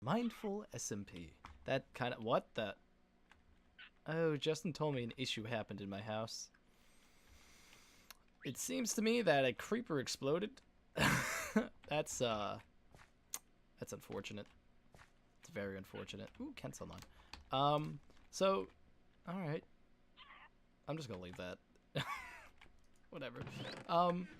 Mindful SMP. That kind of... What the... Oh, Justin told me an issue happened in my house. It seems to me that a creeper exploded. That's unfortunate. It's very unfortunate. Ooh, Kent's online. So, alright. I'm just gonna leave that. Whatever.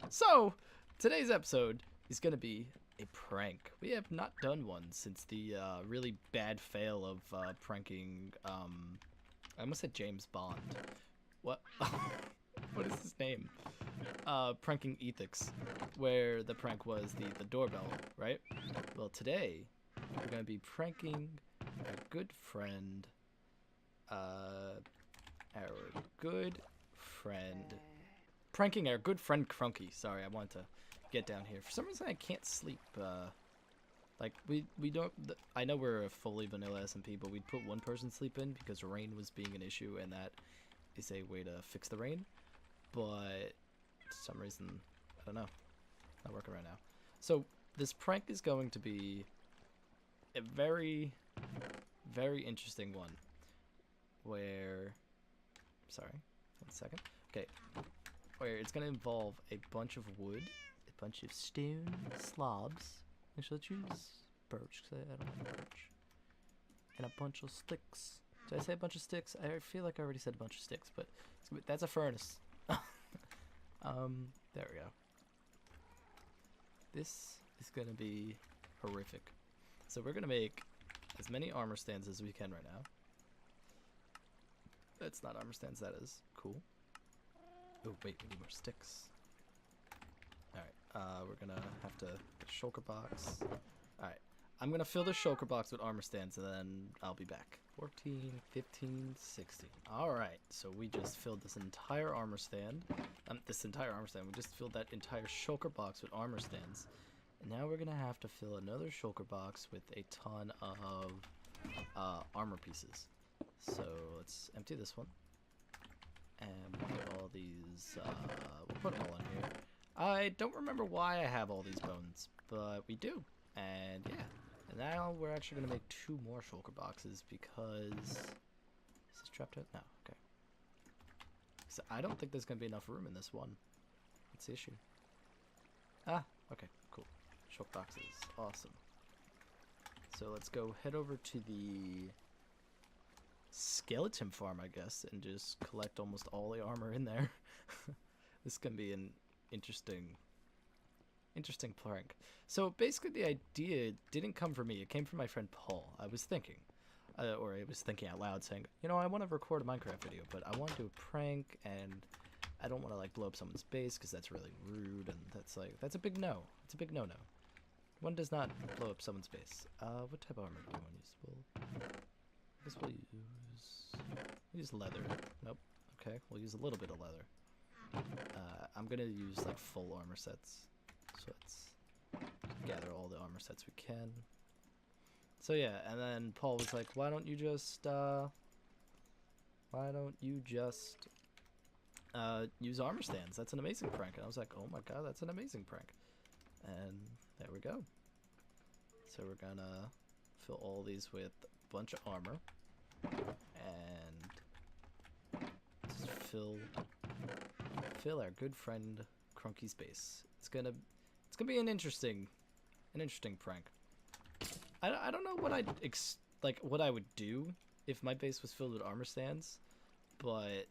So, today's episode is gonna be a prank. We have not done one since the really bad fail of pranking, I almost said James Bond. What? What is his name? Pranking Ethics, where the prank was the doorbell, right? Well, today, we're gonna be pranking our good friend, pranking our good friend Crunky. Sorry, I want to get down here. For some reason, I can't sleep. Like, we don't... I know we're a fully vanilla SMP, but we'd put one person sleep in because rain was being an issue, and that is a way to fix the rain. But for some reason, I don't know. Not working right now. So, this prank is going to be a very, very interesting one. Where... Sorry, 1 second. Okay. Where it's going to involve a bunch of wood, a bunch of stone slabs. Actually, let's use birch, because I don't have birch. And a bunch of sticks. Did I say a bunch of sticks? I feel like I already said a bunch of sticks, but that's a furnace. There we go. This is going to be horrific. So we're going to make as many armor stands as we can right now. That's not armor stands, that is. Cool. Oh, wait, we need more sticks. Alright, we're gonna have to get a shulker box. Alright, I'm gonna fill the shulker box with armor stands and then I'll be back. 14, 15, 16. Alright, so we just filled this entire armor stand. We just filled that entire shulker box with armor stands. And now we're gonna have to fill another shulker box with a ton of armor pieces. So let's empty this one. And we'll put all these, we'll put them all in here. I don't remember why I have all these bones, but we do. And yeah, and now we're actually going to make 2 more shulker boxes because... Is this trapped out? No, okay. So I don't think there's going to be enough room in this one. That's the issue. Ah, okay, cool. Shulker boxes, awesome. So let's go head over to the skeleton farm, I guess, and just collect almost all the armor in there. This can be an interesting prank. So basically the idea didn't come from me, it came from my friend Paul. I was thinking, or I was thinking out loud saying, you know, I want to record a Minecraft video, but I want to do a prank and I don't want to like blow up someone's base because that's really rude, and that's a big no. It's a big no-no. One does not blow up someone's base. What type of armor do you want to use? I guess we'll use leather. Nope. Okay, we'll use a little bit of leather. I'm gonna use like full armor sets. So let's gather all the armor sets we can. So yeah, and then Paul was like, why don't you just use armor stands? That's an amazing prank. And I was like, oh my god, that's an amazing prank. And there we go. So we're gonna fill all these with a bunch of armor. And just fill our good friend Crunky's base. It's gonna be an interesting prank. I don't know what what I would do if my base was filled with armor stands, but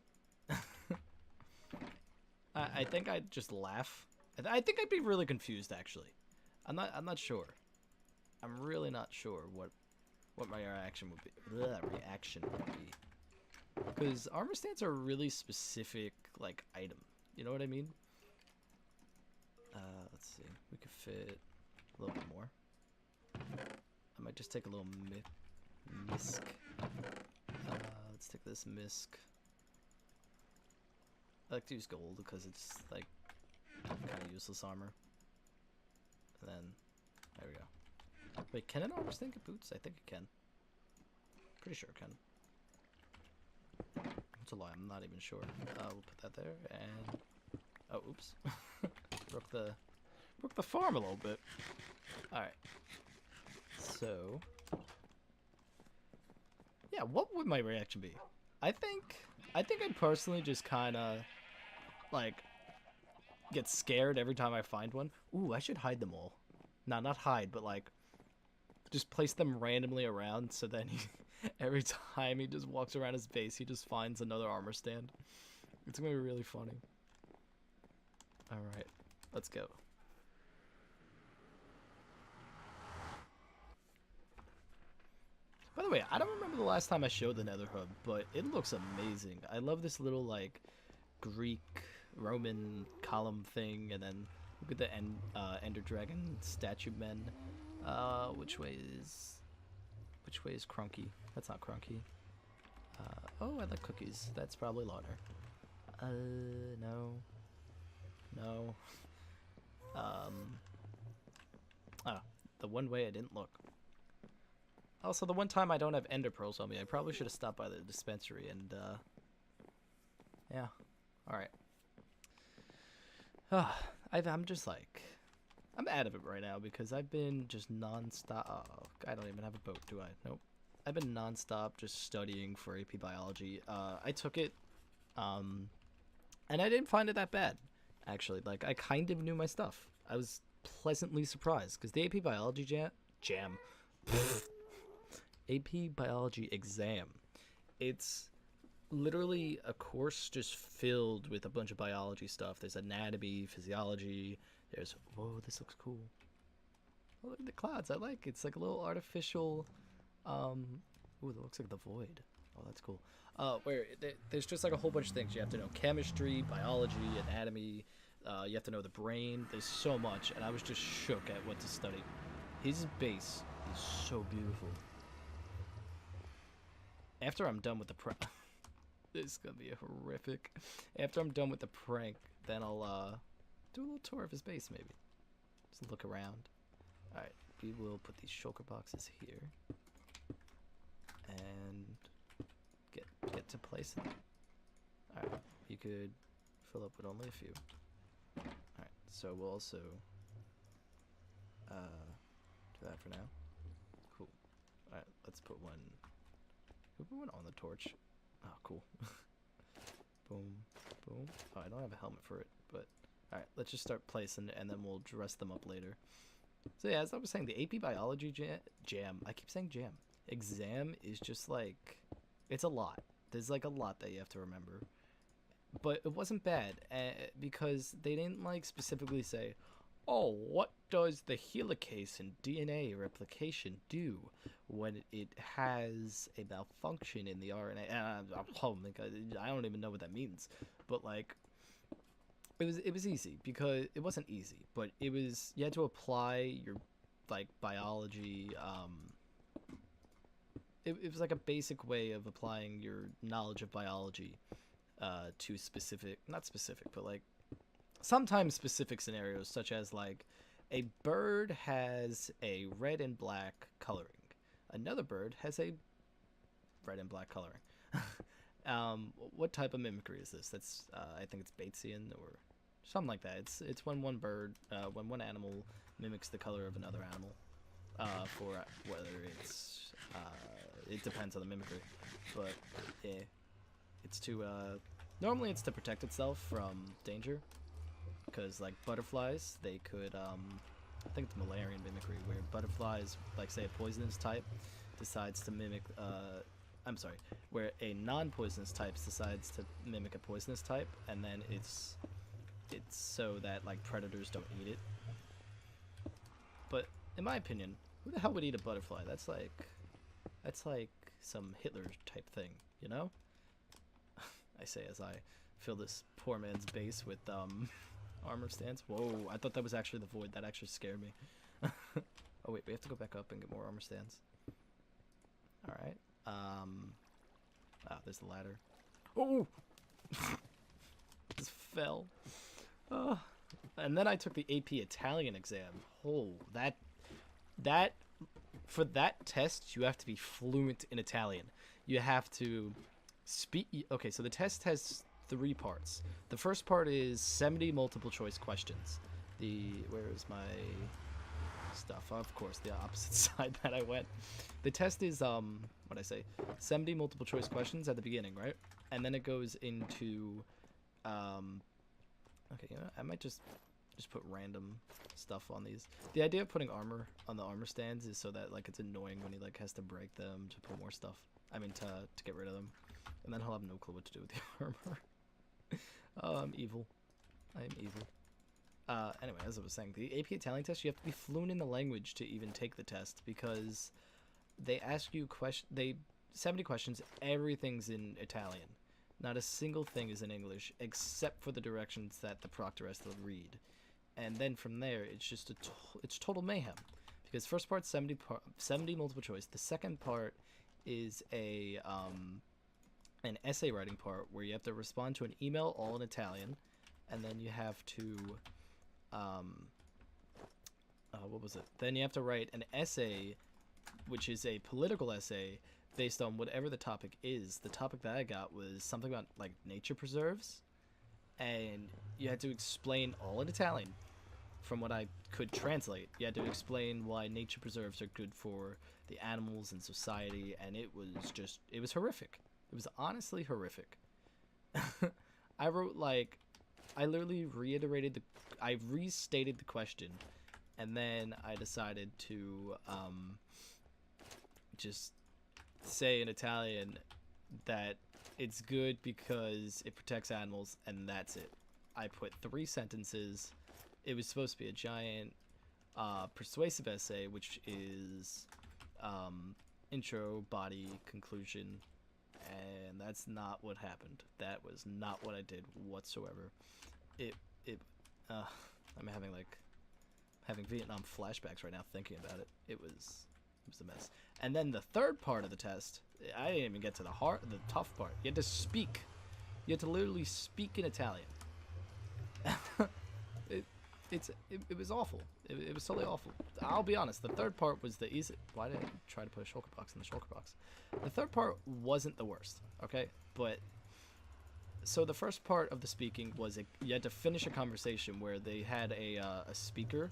I think I'd just laugh. I think I'd be really confused actually. I'm not sure. I'm really not sure what my reaction would be. Because armor stands are a really specific like item. You know what I mean? Let's see. We could fit a little bit more. I might just take a little misc. Let's take this misc. I like to use gold because it's like kind of useless armor. And then there we go. Wait, can an armor stand get boots? I think it can. Pretty sure it can. It's a lie, I'm not even sure. We'll put that there, and... Oh, oops. broke the farm a little bit. Alright. So, Yeah, what would my reaction be? I think I'd personally just kind of like get scared every time I find one. Ooh, I should hide them all. No, not hide, but like just place them randomly around so then every time he just walks around his base, he just finds another armor stand. It's gonna be really funny. All right, let's go. By the way, I don't remember the last time I showed the Nether Hub, but it looks amazing. I love this little like Greek Roman column thing, and then look at the Ender Dragon statue men. Which way is Crunky? That's not Crunky. Oh, I like cookies. That's probably Lauder. No. No. The one way I didn't look. Also, the one time I don't have ender pearls on me, I probably should have stopped by the dispensary and, yeah. Alright. I'm just like, I'm out of it right now because I've been just non-stop. Oh, I don't even have a boat, do I? Nope. I've been non-stop just studying for AP Biology. I took it, and I didn't find it that bad, actually. Like, I kind of knew my stuff. I was pleasantly surprised because the AP Biology jam. AP Biology exam. It's literally a course just filled with a bunch of biology stuff. There's anatomy, physiology. There's, whoa, this looks cool. Oh, look at the clouds. I like it. It's like a little artificial, ooh, that looks like the void. Oh, that's cool. Where there's just like a whole bunch of things. You have to know chemistry, biology, anatomy. You have to know the brain. There's so much, and I was just shook at what to study. His base is so beautiful. After I'm done with the prank, this is gonna be horrific. After I'm done with the prank, then I'll do a little tour of his base, maybe. Just look around. All right, we will put these shulker boxes here, and get to placing them. All right, you could fill up with only a few. All right, so we'll also do that for now. Cool. All right, let's put one. We'll put one on the torch. Oh, cool. Boom, boom. Oh, I don't have a helmet for it, but all right, let's just start placing, and then we'll dress them up later. So yeah, as I was saying, the AP Biology jam. I keep saying jam. Exam is just like, it's a lot. There's like a lot that you have to remember, but it wasn't bad because they didn't like specifically say, oh, what does the helicase in DNA replication do when it has a malfunction in the RNA? Oh my God, I don't even know what that means. But like, it was easy because it wasn't easy, but it was, you had to apply your like biology. It was like a basic way of applying your knowledge of biology to specific, not specific, but like sometimes specific scenarios, such as like a bird has a red and black coloring. Another bird has a red and black coloring. What type of mimicry is this? That's I think it's Batesian or something like that. It's when one bird, when one animal mimics the color of another animal. For whether it's it depends on the mimicry, but yeah, it's to normally it's to protect itself from danger. Because like butterflies, they could I think it's Malarian mimicry, where butterflies, like say a poisonous type decides to mimic I'm sorry, where a non-poisonous type decides to mimic a poisonous type, and then it's so that like predators don't eat it. But in my opinion, who the hell would eat a butterfly? That's like some Hitler type thing, you know? I say as I fill this poor man's base with armor stands. Whoa, I thought that was actually the void. That actually scared me. Oh wait, we have to go back up and get more armor stands. Alright. There's the ladder. Oh! Just fell. And then I took the AP Italian exam. Oh, that for that test, you have to be fluent in Italian. You have to speak. Okay, so the test has 3 parts. The first part is 70 multiple choice questions. Where is my stuff. Of course, the opposite side that I went. The test is what I say, 70 multiple choice questions at the beginning, right? And then it goes into okay, you know, I might just put random stuff on these. The idea of putting armor on the armor stands is so that like it's annoying when he like has to break them to put more stuff. I mean to get rid of them, and then he'll have no clue what to do with the armor. Oh, I'm evil. I am evil. Anyway, as I was saying, the AP Italian test, you have to be fluent in the language to even take the test, because they ask you 70 questions, everything's in Italian. Not a single thing is in English, except for the directions that the proctor has to read. And then from there, it's just it's total mayhem. Because first part's 70 multiple choice. The second part is an essay writing part where you have to respond to an email all in Italian, and then you have to what was it? Then you have to write an essay, which is a political essay based on whatever the topic is. The topic that I got was something about like nature preserves, and you had to explain all in Italian. From what I could translate, you had to explain why nature preserves are good for the animals and society, and it was horrific. It was honestly horrific. I wrote like, I literally I restated the question, and then I decided to just say in Italian that it's good because it protects animals, and that's it. I put 3 sentences. It was supposed to be a giant persuasive essay, which is intro, body, conclusion, and that's not what happened. That was not what I did whatsoever. I'm having Vietnam flashbacks right now thinking about it. It was a mess. And then the third part of the test, I didn't even get to the tough part. You had to speak. You had to literally speak in Italian. It was awful. It was totally awful. I'll be honest. The third part was the easy. Why did I try to put a shulker box in the shulker box? The third part wasn't the worst. Okay, but so the first part of the speaking was you had to finish a conversation where they had a speaker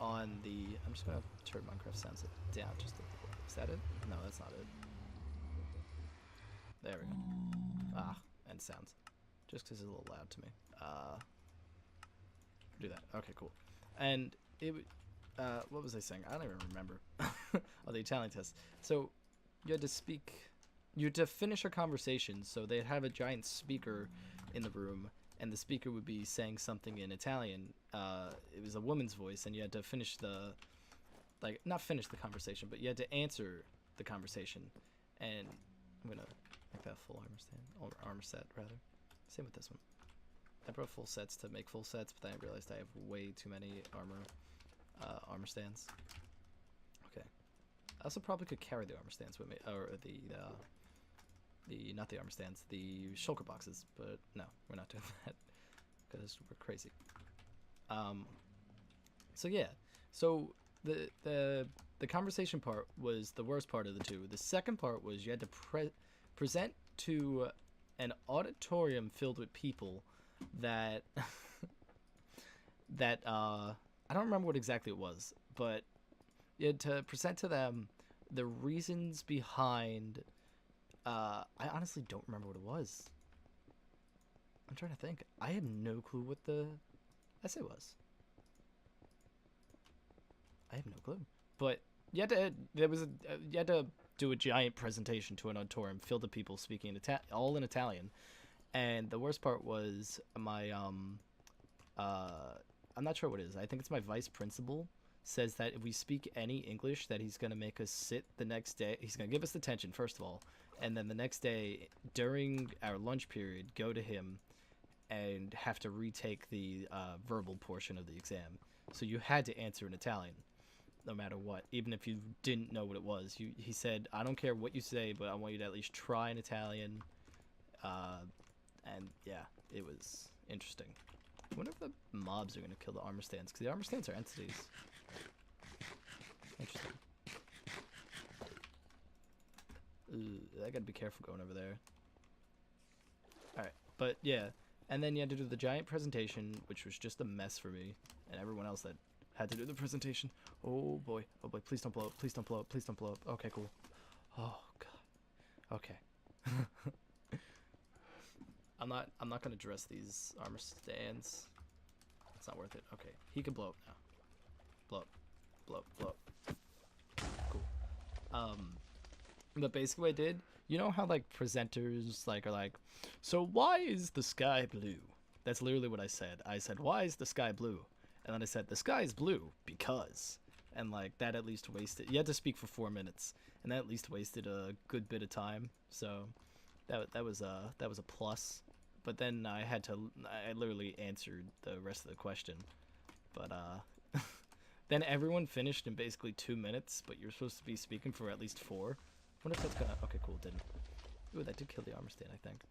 on the. I'm just gonna turn Minecraft sounds down just a little. Is that it? No, that's not it. There we go. And sounds. Just because it's a little loud to me. Do that. Okay, cool. And it what was I saying? I don't even remember. Oh, the Italian test. So you had to speak. You had to finish a conversation. So they'd have a giant speaker in the room, and the speaker would be saying something in Italian. It was a woman's voice, and you had to finish not finish the conversation, but you had to answer the conversation. And I'm gonna make that full armor stand, or armor set rather. Same with this one. I brought full sets to make full sets, but then I realized I have way too many armor stands. Okay. I also probably could carry the armor stands with me, or not the armor stands, the shulker boxes, but no, we're not doing that because we're crazy. So yeah, so the conversation part was the worst part of the two. The second part was you had to present to an auditorium filled with people that I don't remember what exactly it was, but you had to present to them the reasons behind I honestly don't remember what it was. I'm trying to think. I have no clue what the essay was. I have no clue. But you had to do a giant presentation to an auditorium filled with people speaking all in Italian. And the worst part was my I'm not sure what it is. I think it's my vice principal says that if we speak any English, that he's gonna make us sit the next day. He's gonna give us detention first of all, and then the next day during our lunch period, go to him and have to retake the verbal portion of the exam. So you had to answer in Italian, no matter what, even if you didn't know what it was. He said, I don't care what you say, but I want you to at least try in Italian. And yeah, it was interesting. I wonder if the mobs are going to kill the armor stands, because the armor stands are entities. Interesting. I gotta be careful going over there. Alright, but yeah. And then you had to do the giant presentation, which was just a mess for me, and everyone else that Had to do the presentation. Oh boy. Oh boy. Please don't blow up. Please don't blow up. Please don't blow up. Okay, cool. Oh god. Okay. I'm not gonna dress these armor stands. It's not worth it. Okay. He can blow up now. Blow up. Blow up. Blow up. Cool. But basically what I did, you know how like presenters like are like, so why is the sky blue? That's literally what I said. I said, why is the sky blue? And then I said, the sky is blue because, and like that at least wasted, you had to speak for 4 minutes, and that at least wasted a good bit of time. So that was a plus. But then I literally answered the rest of the question. But then everyone finished in basically 2 minutes, but you're supposed to be speaking for at least 4. I wonder if that's gonna, okay, cool, didn't. Ooh, that did kill the armor stand, I think.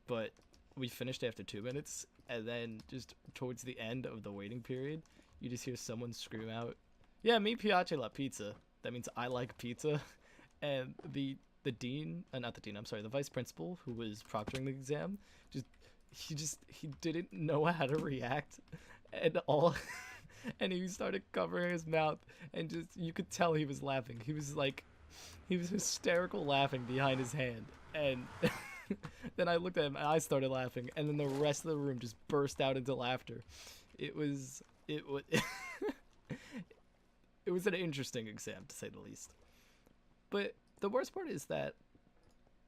But we finished after 2 minutes, and then just towards the end of the waiting period, you just hear someone scream out, yeah, mi piace la pizza. That means I like pizza. And the dean, not the dean, I'm sorry, the vice principal who was proctoring the exam, he didn't know how to react at all. And he started covering his mouth, and just, you could tell he was laughing. He was hysterical laughing behind his hand. And then I looked at him and I started laughing, and then the rest of the room just burst out into laughter. It was it was an interesting exam, to say the least. But the worst part is that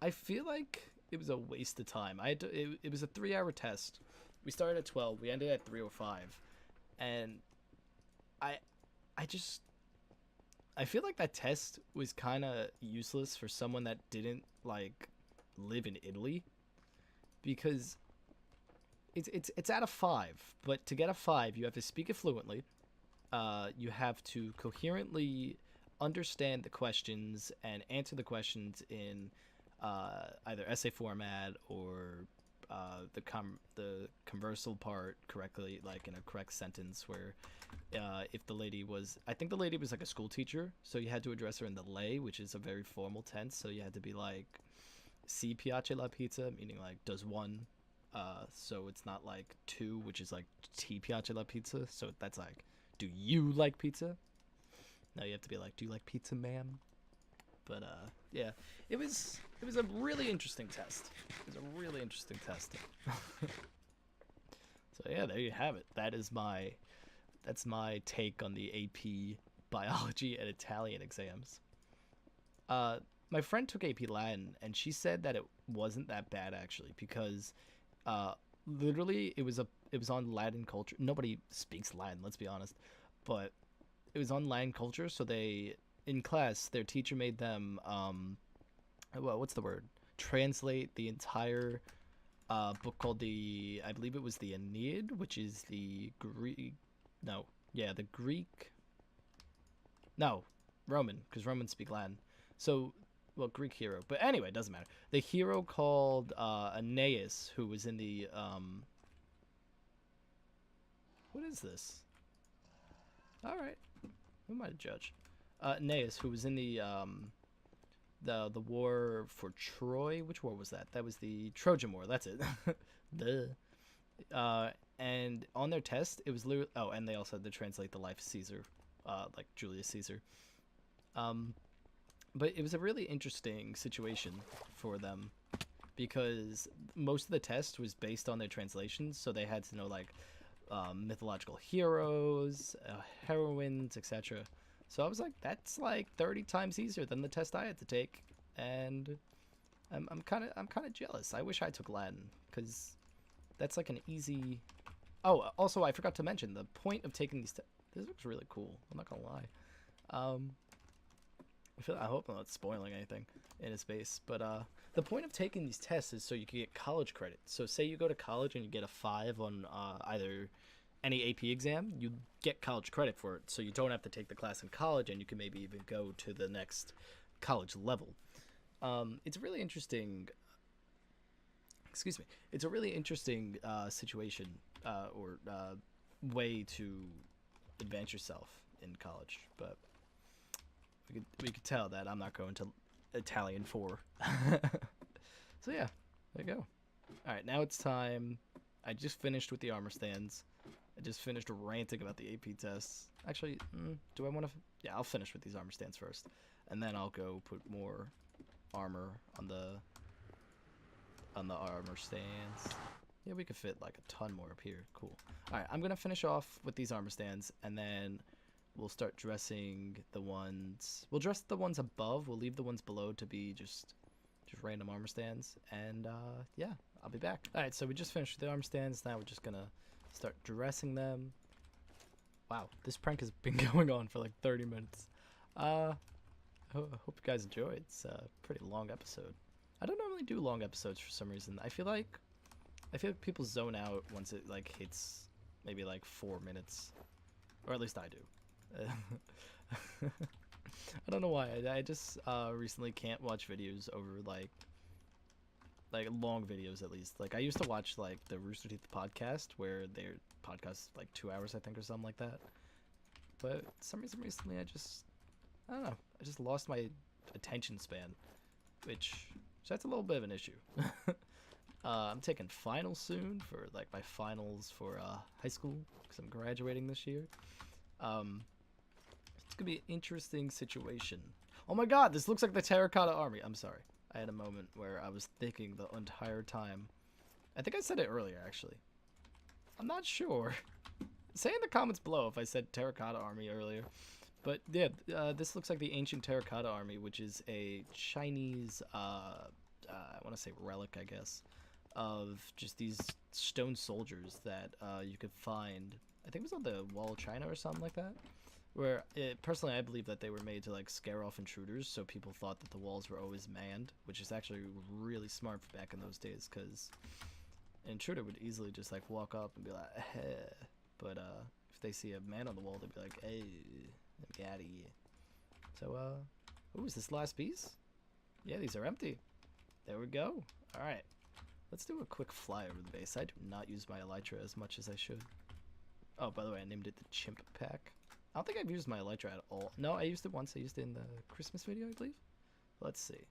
I feel like it was a waste of time. It was a 3-hour test. We started at 12, we ended at 3:05, and I feel like that test was kind of useless for someone that didn't like live in Italy, because it's out of 5, but to get a 5 you have to speak it fluently, you have to coherently understand the questions and answer the questions in either essay format or the conversal part correctly, like in a correct sentence, where if the lady was, I think the lady was like a school teacher, so you had to address her in the lei, which is a very formal tense, so you had to be like, si piace la pizza, meaning like, does one, so it's not like 2, which is like ti piace la pizza, so that's like, do you like pizza? Now you have to be like, do you like pizza, ma'am? But yeah, it was a really interesting test. It was a really interesting test. So yeah, there you have it. That's my take on the AP biology and Italian exams. My friend took AP Latin, and she said that it wasn't that bad actually, because literally it was on Latin culture. Nobody speaks Latin, let's be honest, but it was on Latin culture, so in class their teacher made them what's the word? Translate the entire book called I believe it was the Aeneid, which is the Roman, because Romans speak Latin. So, well, Greek hero. But anyway, it doesn't matter. The hero called Aeneas, who was in the what is this? All right. Who am I to judge? Aeneas, who was in the war for Troy. Which war was that? That was the Trojan War. That's it. And on their test, it was literally... Oh, and they also had to translate the life of Caesar, like Julius Caesar. But it was a really interesting situation for them, because most of the test was based on their translations, so they had to know, like, mythological heroes, heroines, etc. So I was like, that's like 30 times easier than the test I had to take, and I'm kind of jealous. I wish I took Latin, because that's like an easy... Oh, also I forgot to mention the point of taking these tests. This looks really cool, I'm not gonna lie. I hope I'm not spoiling anything in his space, but the point of taking these tests is so you can get college credit. So say you go to college and you get a 5 on either any AP exam, you get college credit for it, so you don't have to take the class in college, and you can maybe even go to the next college level. It's a really interesting... Excuse me. It's a really interesting situation or way to advance yourself in college, but we could tell that I'm not going to Italian 4. So yeah, there you go. All right, now it's time. I just finished with the armor stands. I just finished ranting about the AP tests. Actually, do I want to? Yeah, I'll finish with these armor stands first, and then I'll go put more armor on the armor stands. Yeah, we could fit like a ton more up here. Cool. All right, I'm gonna finish off with these armor stands, and then we'll start dressing the ones. We'll dress the ones above. We'll leave the ones below to be just random armor stands, and yeah, I'll be back. All right, so we just finished the armor stands. Now we're just gonna start dressing them. Wow, this prank has been going on for like 30 minutes. I hope you guys enjoyed. It's a pretty long episode. I don't normally do long episodes for some reason. I feel like people zone out once it like hits maybe like 4 minutes, or at least I do. I don't know why. I just recently can't watch videos over like long videos at least. Like I used to watch like the Rooster Teeth podcast where their podcast like 2 hours I think or something like that. But for some reason recently I don't know. I just lost my attention span, which that's a little bit of an issue. I'm taking finals soon for like my finals for high school because I'm graduating this year. It's gonna be an interesting situation. Oh my god, this looks like the Terracotta Army. I'm sorry. I had a moment where I was thinking the entire time. I think I said it earlier, actually. I'm not sure. Say in the comments below if I said Terracotta Army earlier. But yeah, this looks like the ancient Terracotta Army, which is a Chinese, I want to say relic, I guess, of just these stone soldiers that you could find. I think it was on the Wall of China or something like that. Where, personally, I believe that they were made to, like, scare off intruders, so people thought that the walls were always manned, which is actually really smart for back in those days, because an intruder would easily just, like, walk up and be like, eh. But, if they see a man on the wall, they'd be like, hey, let me get out of here. So, ooh, is this the last piece? Yeah, these are empty. There we go. Alright. Let's do a quick fly over the base. I do not use my elytra as much as I should. Oh, by the way, I named it the Chimp Pack. I don't think I've used my elytra at all. No, I used it once. I used it in the Christmas video, I believe. Let's see.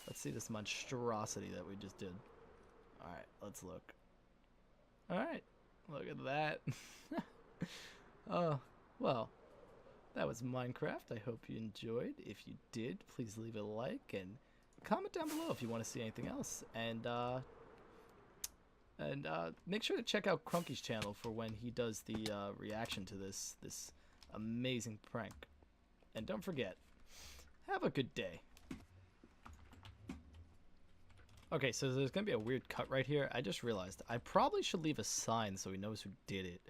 Let's see this monstrosity that we just did. Alright, let's look. Alright, look at that. Well, that was Minecraft. I hope you enjoyed. If you did, please leave a like and comment down below if you want to see anything else. And make sure to check out Crunky's channel for when he does the reaction to this amazing prank. And don't forget, have a good day. Okay, so there's gonna be a weird cut right here. I just realized I probably should leave a sign so he knows who did it.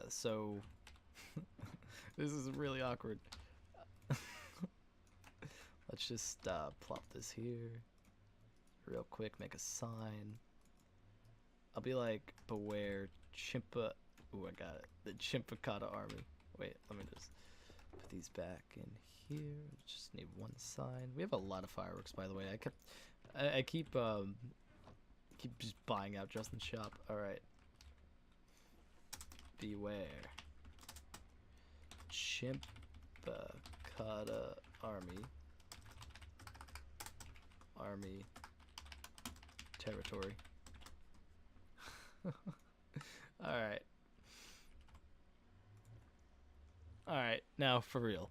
So this is really awkward. Let's just plop this here real quick, make a sign. I'll be like, beware Chimp-A. Ooh, I got it. The Chimp-A-Cotta Army. Wait, let me just put these back in here. Just need one sign. We have a lot of fireworks, by the way. I keep just buying out Justin's shop. All right. Beware Chimp-A-Cotta Army territory. Alright. Alright, now for real.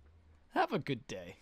Have a good day.